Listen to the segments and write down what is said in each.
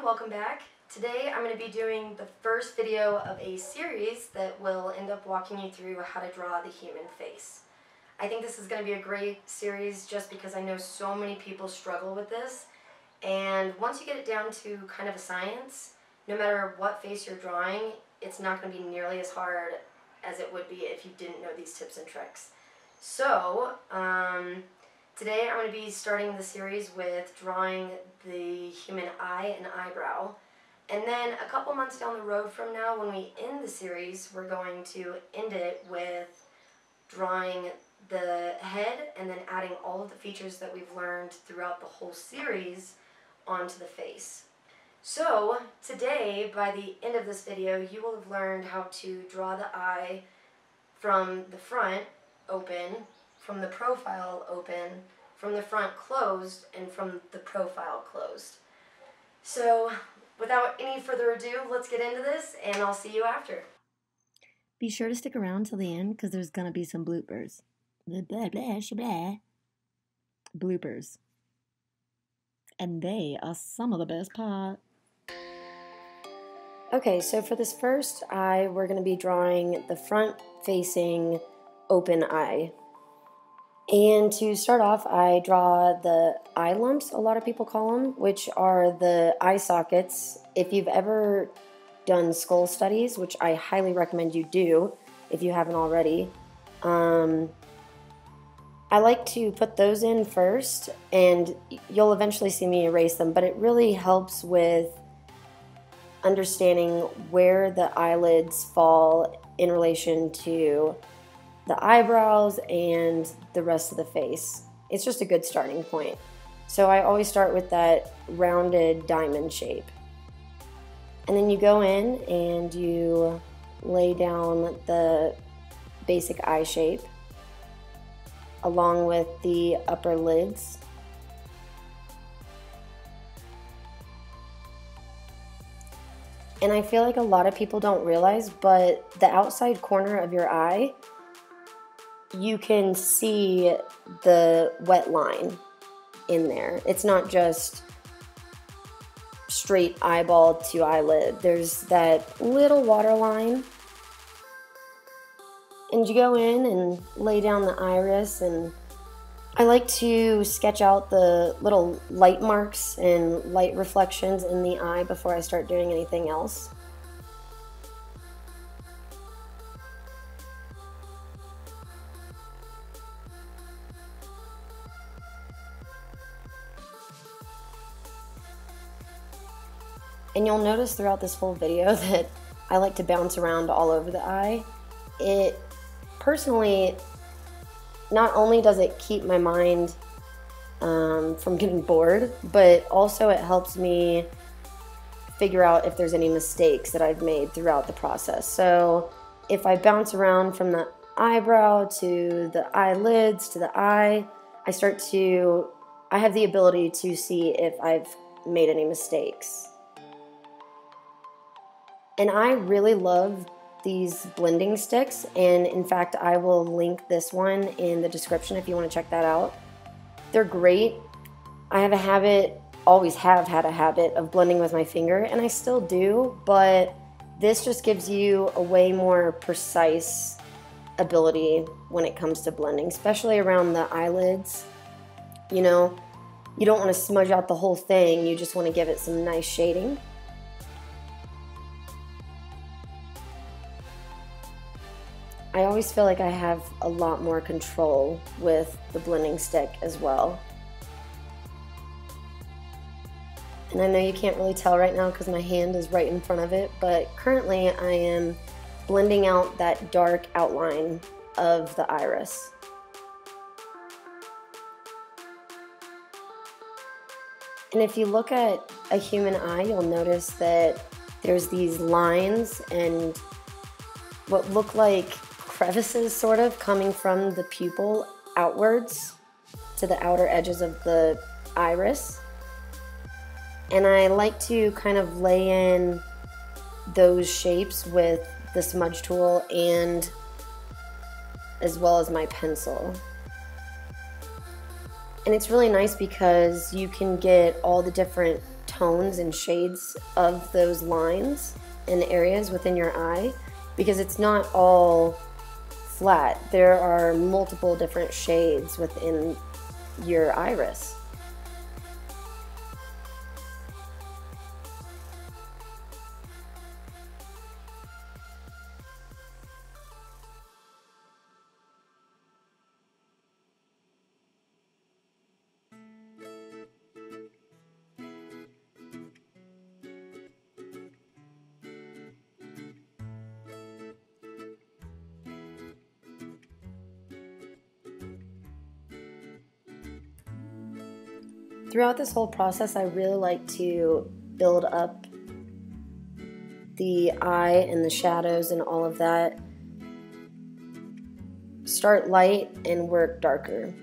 welcome back. Today I'm going to be doing the first video of a series that will end up walking you through how to draw the human face. I think this is going to be a great series just because I know so many people struggle with this, and once you get it down to kind of a science, no matter what face you're drawing, it's not going to be nearly as hard as it would be if you didn't know these tips and tricks. So, today I'm going to be starting the series with drawing the human eye and eyebrow. And then a couple months down the road from now, when we end the series, we're going to end it with drawing the head and then adding all of the features that we've learned throughout the whole series onto the face. So today, by the end of this video, you will have learned how to draw the eye from the front open, from the profile open, from the front closed, and from the profile closed. So without any further ado, let's get into this, and I'll see you after. Be sure to stick around till the end because there's going to be some bloopers. Blah, blah, blah, blah. Bloopers. And they are some of the best part. Okay, so for this first eye, we're going to be drawing the front-facing open eye. And to start off, I draw the eye lumps, a lot of people call them, which are the eye sockets. If you've ever done skull studies, which I highly recommend you do if you haven't already, I like to put those in first, and you'll eventually see me erase them, but it really helps with understanding where the eyelids fall in relation to the eyebrows and the rest of the face. It's just a good starting point. So I always start with that rounded diamond shape. And then you go in and you lay down the basic eye shape along with the upper lids. And I feel like a lot of people don't realize, but the outside corner of your eye, you can see the wet line in there. It's not just straight eyeball to eyelid. There's that little water line. And you go in and lay down the iris, and I like to sketch out the little light marks and light reflections in the eye before I start doing anything else. And you'll notice throughout this whole video that I like to bounce around all over the eye. It personally, not only does it keep my mind from getting bored, but also it helps me figure out if there's any mistakes that I've made throughout the process. So if I bounce around from the eyebrow to the eyelids to the eye, I have the ability to see if I've made any mistakes. And I really love these blending sticks, and in fact I will link this one in the description if you want to check that out. They're great. I have a habit, always have had a habit of blending with my finger, and I still do, but this just gives you a way more precise ability when it comes to blending, especially around the eyelids. You know, you don't want to smudge out the whole thing, you just want to give it some nice shading. I always feel like I have a lot more control with the blending stick as well. And I know you can't really tell right now because my hand is right in front of it, but currently I am blending out that dark outline of the iris. And if you look at a human eye, you'll notice that there's these lines and what look like crevices sort of coming from the pupil outwards to the outer edges of the iris. And I like to kind of lay in those shapes with the smudge tool and as well as my pencil. And it's really nice because you can get all the different tones and shades of those lines and areas within your eye, because it's not all flat. There are multiple different shades within your iris. Throughout this whole process, I really like to build up the eye and the shadows and all of that. Start light and work darker.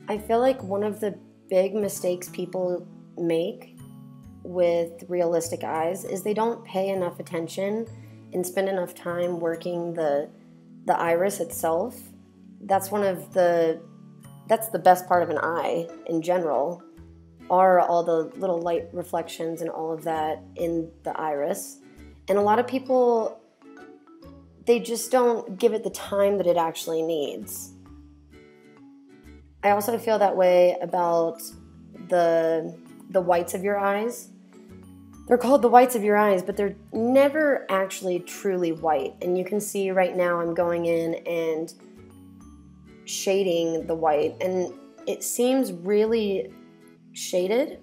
I feel like one of the big mistakes people make with realistic eyes is they don't pay enough attention and spend enough time working the iris itself. That's the best part of an eye in general, are all the little light reflections and all of that in the iris. And a lot of people, they just don't give it the time that it actually needs. I also feel that way about the whites of your eyes. They're called the whites of your eyes, but they're never actually truly white. And you can see right now I'm going in and shading the white, and it seems really shaded.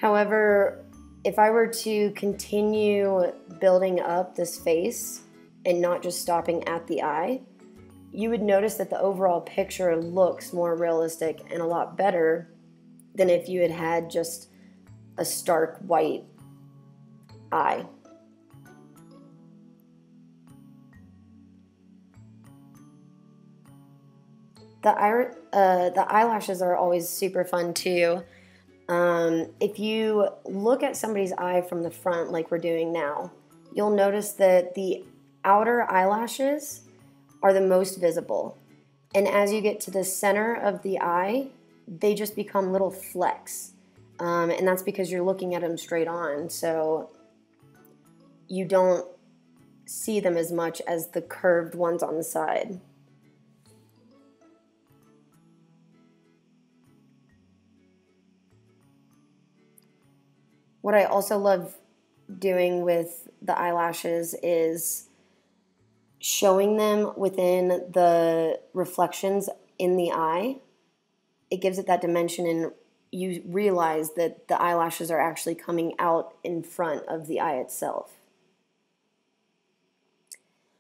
However, if I were to continue building up this face and not just stopping at the eye, you would notice that the overall picture looks more realistic and a lot better than if you had had just a stark white eye. The eyelashes are always super fun too. If you look at somebody's eye from the front like we're doing now, you'll notice that the outer eyelashes are the most visible. And as you get to the center of the eye, they just become little flecks. And that's because you're looking at them straight on, so you don't see them as much as the curved ones on the side. What I also love doing with the eyelashes is showing them within the reflections in the eye. It gives it that dimension, and you realize that the eyelashes are actually coming out in front of the eye itself.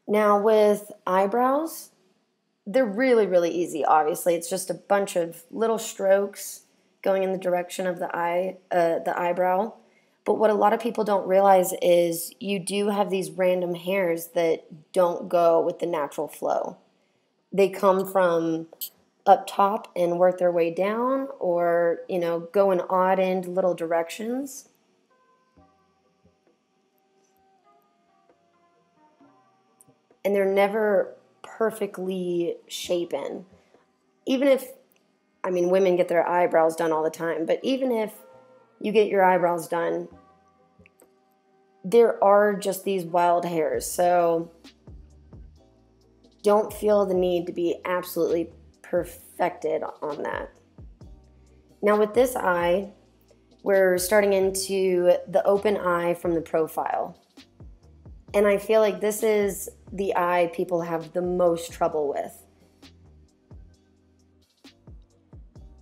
Now with eyebrows, they're really, really easy, obviously. It's just a bunch of little strokes going in the direction of the eyebrow. But what a lot of people don't realize is you do have these random hairs that don't go with the natural flow. They come from up top and work their way down, or, go in odd end little directions. And they're never perfectly shapen. Even if, women get their eyebrows done all the time, but even if you get your eyebrows done, there are just these wild hairs. So don't feel the need to be absolutely perfected on that. Now with this eye, we're starting into the open eye from the profile. And I feel like this is the eye people have the most trouble with.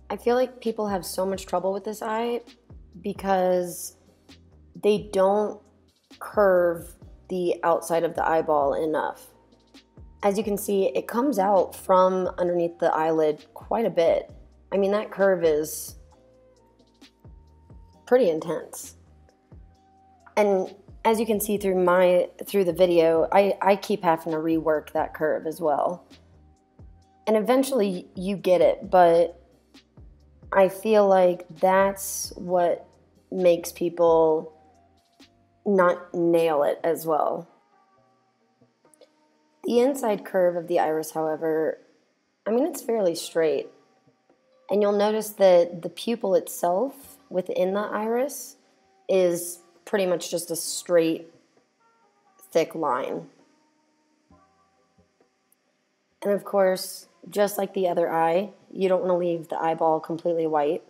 I feel like people have so much trouble with this eye because they don't curve the outside of the eyeball enough. As you can see, it comes out from underneath the eyelid quite a bit. That curve is pretty intense. And as you can see through the video, I keep having to rework that curve as well. And eventually you get it, but I feel like that's what makes people not nail it as well. The inside curve of the iris, however, I mean, it's fairly straight. And you'll notice that the pupil itself within the iris is pretty much just a straight, thick line. And of course, just like the other eye, you don't want to leave the eyeball completely white.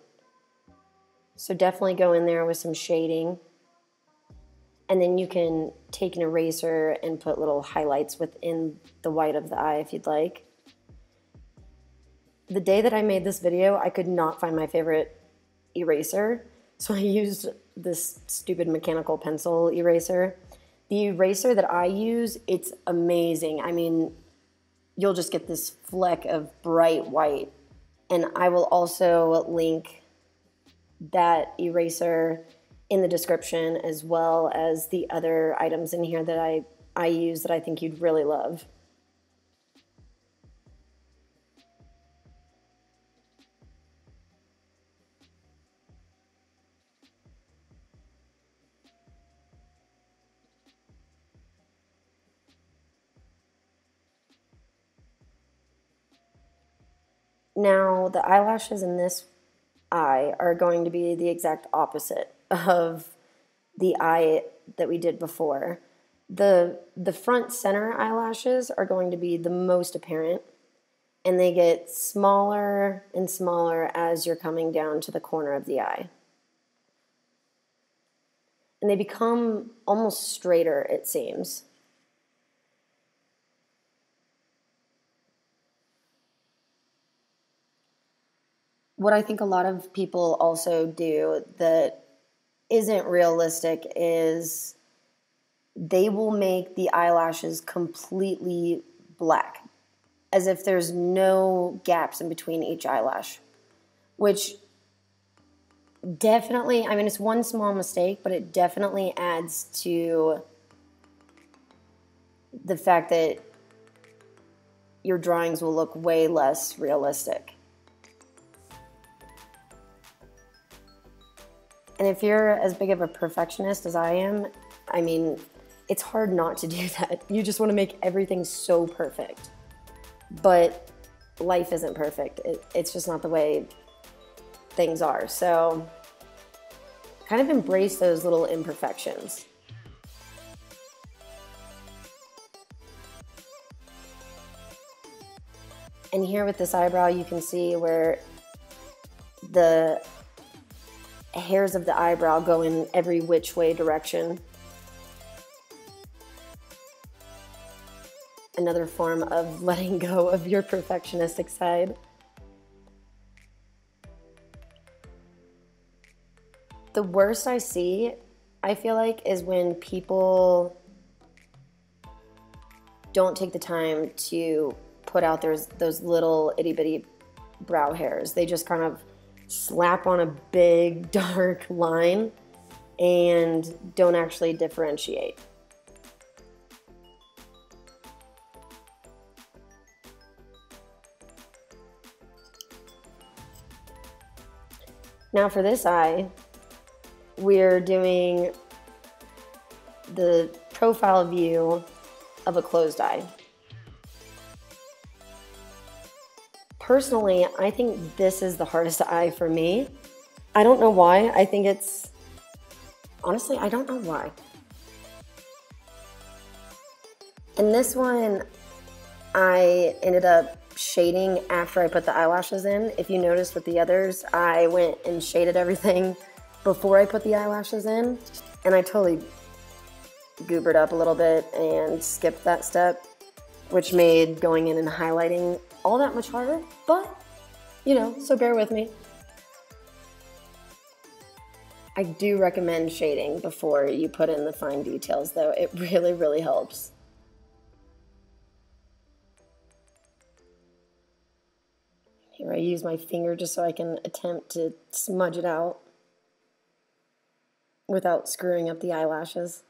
So definitely go in there with some shading. And then you can take an eraser and put little highlights within the white of the eye if you'd like. The day that I made this video, I could not find my favorite eraser, so I used this stupid mechanical pencil eraser. The eraser that I use, it's amazing. I mean, you'll just get this fleck of bright white. And I will also link that eraser in the description, as well as the other items in here that I use that I think you'd really love. Now, the eyelashes in this eye are going to be the exact opposite of the eye that we did before. The front center eyelashes are going to be the most apparent, and they get smaller and smaller as you're coming down to the corner of the eye. And they become almost straighter, it seems. What I think a lot of people also do that isn't realistic is they will make the eyelashes completely black, as if there's no gaps in between each eyelash, which definitely, I mean, it's one small mistake, but it definitely adds to the fact that your drawings will look way less realistic. And if you're as big of a perfectionist as I am, I mean, it's hard not to do that. You just want to make everything so perfect. But life isn't perfect. It's just not the way things are. So kind of embrace those little imperfections. And here with this eyebrow, you can see where the hairs of the eyebrow go in every which way direction. Another form of letting go of your perfectionistic side. The worst I see, I feel like, is when people don't take the time to put out those little itty bitty brow hairs. They just kind of slap on a big dark line and don't actually differentiate. Now for this eye, we're doing the profile view of a closed eye. Personally, I think this is the hardest eye for me. I don't know why. I think it's, honestly, I don't know why. In this one, I ended up shading after I put the eyelashes in. If you noticed with the others, I went and shaded everything before I put the eyelashes in, and I totally goobered up a little bit and skipped that step, which made going in and highlighting all that much harder, but, you know, so bear with me. I do recommend shading before you put in the fine details, though. It really, really helps. Here I use my finger just so I can attempt to smudge it out without screwing up the eyelashes.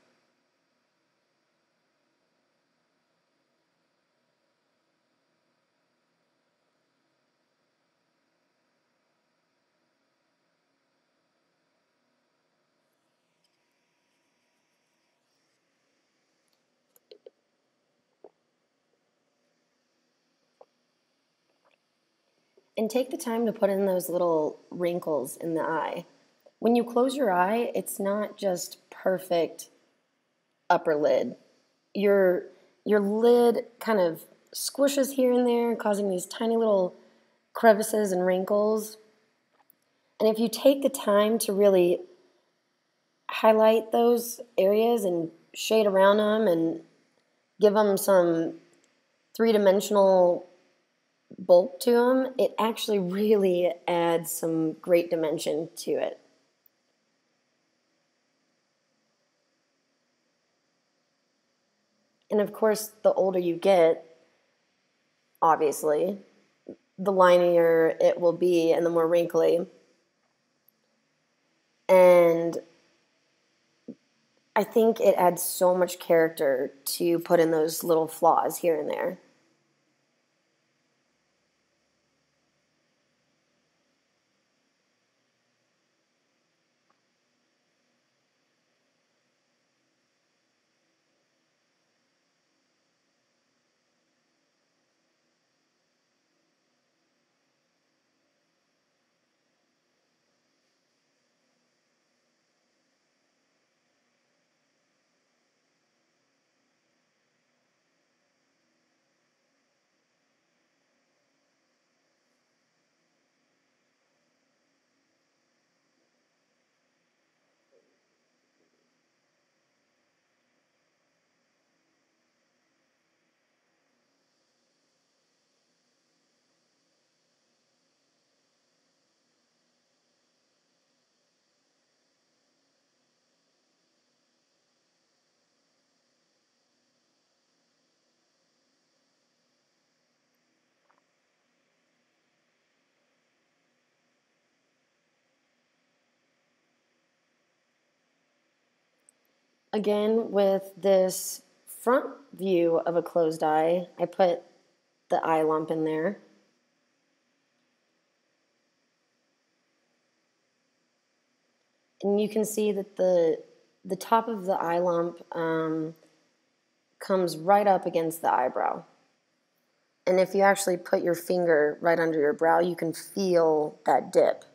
And take the time to put in those little wrinkles in the eye. When you close your eye, it's not just perfect upper lid. Your lid kind of squishes here and there, causing these tiny little crevices and wrinkles. And if you take the time to really highlight those areas and shade around them and give them some three-dimensional bulk to them, it actually really adds some great dimension to it. And of course, the older you get, obviously, the linier it will be and the more wrinkly. And I think it adds so much character to put in those little flaws here and there. Again, with this front view of a closed eye, I put the eye lump in there. And you can see that the top of the eye lump comes right up against the eyebrow. And if you actually put your finger right under your brow, you can feel that dip.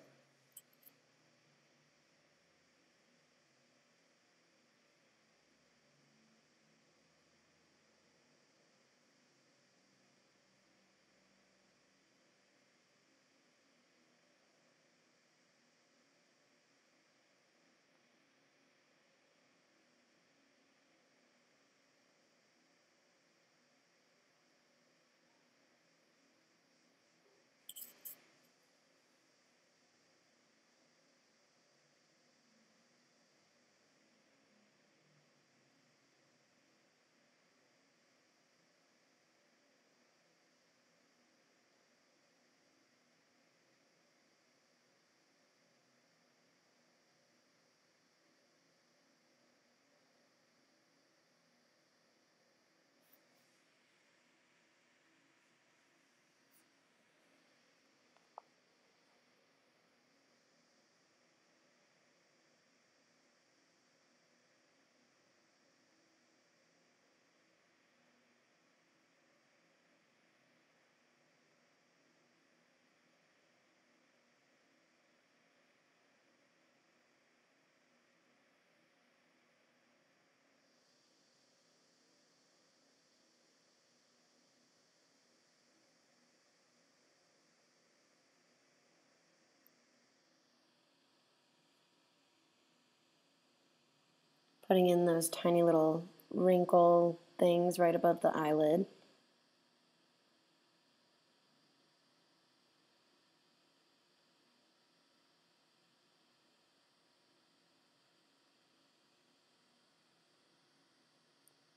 Putting in those tiny little wrinkle things right above the eyelid.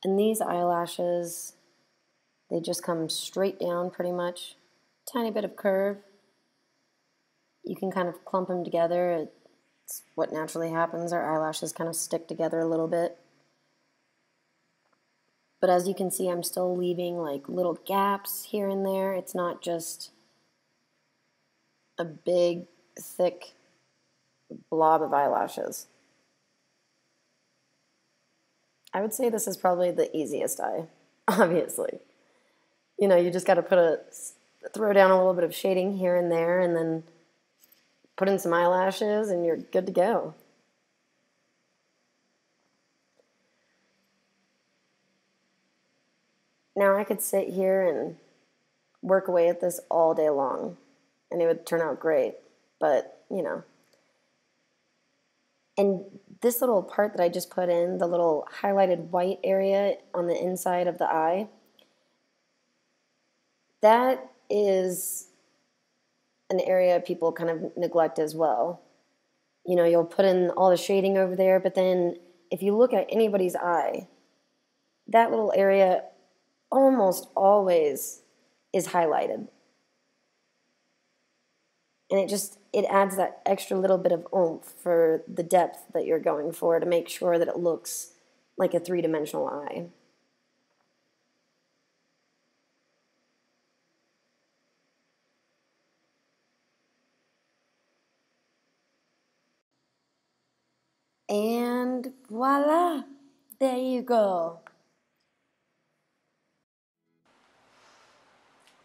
And these eyelashes, they just come straight down pretty much. Tiny bit of curve. You can kind of clump them together. It's what naturally happens. Our eyelashes kind of stick together a little bit. But as you can see, I'm still leaving like little gaps here and there. It's not just a big, thick blob of eyelashes. I would say this is probably the easiest eye, obviously. You know, you just got to put a throw down a little bit of shading here and there, and then put in some eyelashes, and you're good to go. Now I could sit here and work away at this all day long, and it would turn out great, but, you know. And this little part that I just put in, the little highlighted white area on the inside of the eye, that is an area people kind of neglect as well. You know, you'll put in all the shading over there, but then if you look at anybody's eye, that little area almost always is highlighted. And it adds that extra little bit of oomph for the depth that you're going for to make sure that it looks like a three-dimensional eye. And voila, there you go.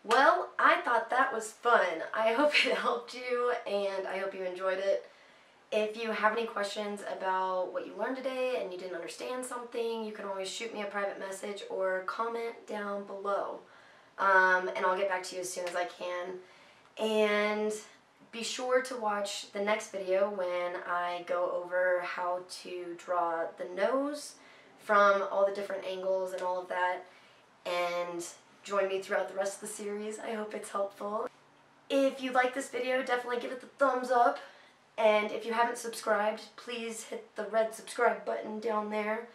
Well, I thought that was fun. I hope it helped you, and I hope you enjoyed it. If you have any questions about what you learned today and you didn't understand something, you can always shoot me a private message or comment down below. And I'll get back to you as soon as I can. And be sure to watch the next video when I go over how to draw the nose from all the different angles and all of that. And join me throughout the rest of the series. I hope it's helpful. If you like this video, definitely give it the thumbs up. And if you haven't subscribed, please hit the red subscribe button down there.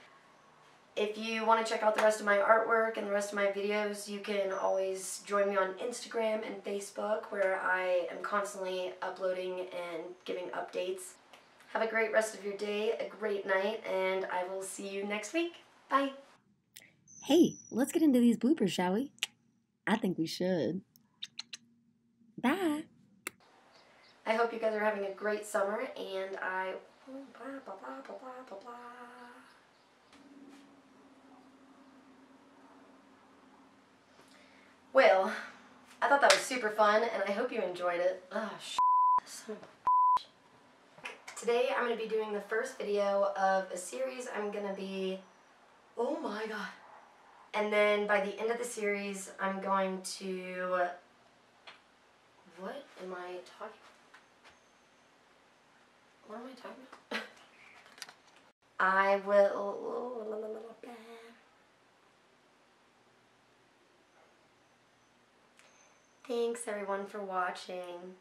If you want to check out the rest of my artwork and the rest of my videos, you can always join me on Instagram and Facebook, where I am constantly uploading and giving updates. Have a great rest of your day, a great night, and I will see you next week. Bye. Hey, let's get into these bloopers, shall we? I think we should. Bye. I hope you guys are having a great summer, and I... blah, blah, blah, blah, blah, blah, blah. Well, I thought that was super fun, and I hope you enjoyed it. Oh, son of a... Today, I'm going to be doing the first video of a series. I'm going to be... Oh my god. And then by the end of the series, I'm going to... What am I talking about? What am I talking about? I will... Thanks everyone for watching.